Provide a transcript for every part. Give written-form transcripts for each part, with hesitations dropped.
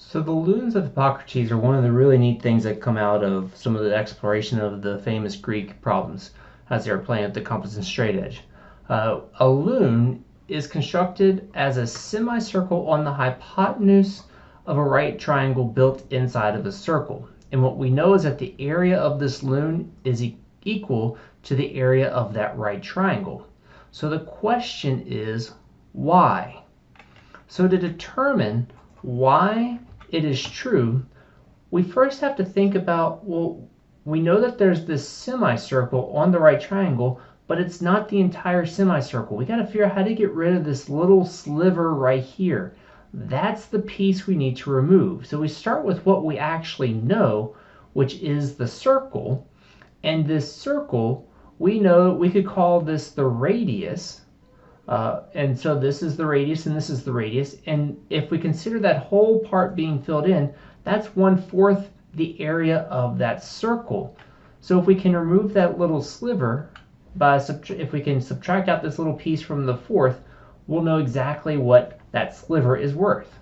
So the Lunes of Hippocrates are one of the really neat things that come out of some of the exploration of the famous Greek problems as they were playing at the compass and straight edge. A lune is constructed as a semicircle on the hypotenuse of a right triangle built inside of a circle. And what we know is that the area of this lune is equal to the area of that right triangle. So the question is, why? So to determine why it is true, we first have to think about, well, we know that there's this semicircle on the right triangle, but it's not the entire semicircle. We got to figure out how to get rid of this little sliver right here. That's the piece we need to remove. So we start with what we actually know, which is the circle. And this circle, we know we could call this the radius. And so this is the radius and this is the radius. And if we consider that whole part being filled in, that's 1/4 the area of that circle. So if we can remove that little sliver, if we can subtract out this little piece from the fourth, we'll know exactly what that sliver is worth.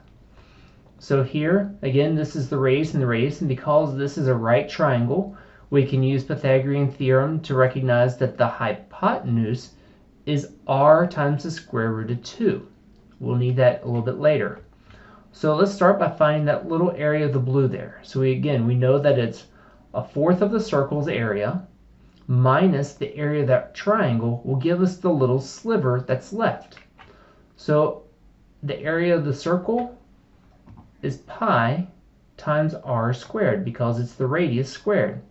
So here, again, this is the radius and the radius, and because this is a right triangle, we can use Pythagorean theorem to recognize that the hypotenuse is r times the square root of 2. We'll need that a little bit later. So let's start by finding that little area of the blue there. So we know that it's 1/4 of the circle's area minus the area of that triangle will give us the little sliver that's left. So the area of the circle is pi times r squared because it's the radius squared.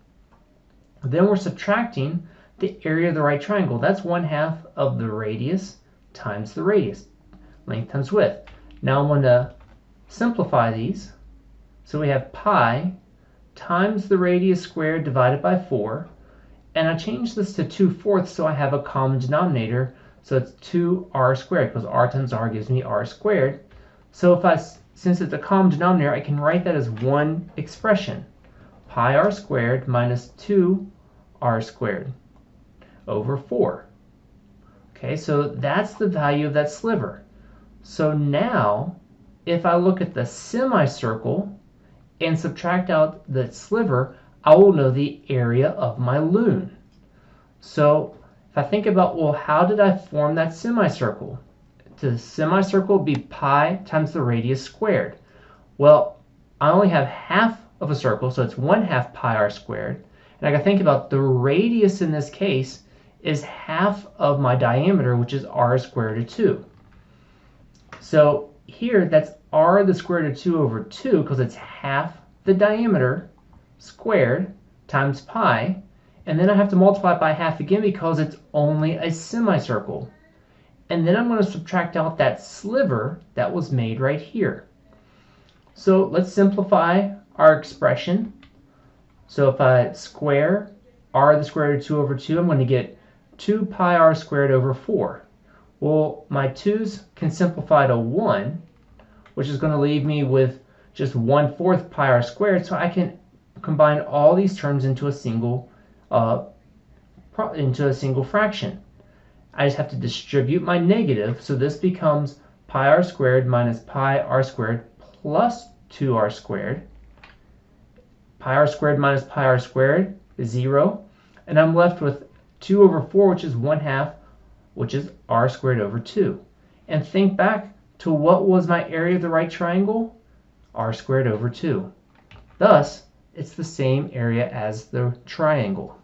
Then we're subtracting the area of the right triangle. That's 1/2 of the radius times the radius, length times width. Now I'm going to simplify these. So we have pi times the radius squared divided by 4. And I changed this to 2/4 so I have a common denominator. So it's 2r squared because r times r gives me r squared. So since it's a common denominator, I can write that as one expression. Pi r squared minus 2r squared over 4. Okay, so that's the value of that sliver. So now, if I look at the semicircle and subtract out the sliver, I will know the area of my lune. So if I think about, well, how did I form that semicircle? The semicircle would be pi times the radius squared. Well, I only have half of a circle, so it's 1/2 pi r squared. And I can think about the radius in this case is half of my diameter, which is r squared root of 2. So here, that's r the square root of 2 over 2, because it's half the diameter squared times pi. And then I have to multiply it by half again because it's only a semicircle. And then I'm going to subtract out that sliver that was made right here. So let's simplify our expression. So if I square r the square root of 2 over 2, I'm going to get 2 pi r squared over 4. Well, my 2's can simplify to 1, which is going to leave me with just 1/4 pi r squared, so I can combine all these terms into a single fraction. I just have to distribute my negative, so this becomes pi r squared minus pi r squared plus 2r squared. Pi r squared minus pi r squared is 0, and I'm left with 2 over 4, which is 1/2, which is r squared over 2. And think back to what was my area of the right triangle? R squared over 2. Thus, it's the same area as the triangle.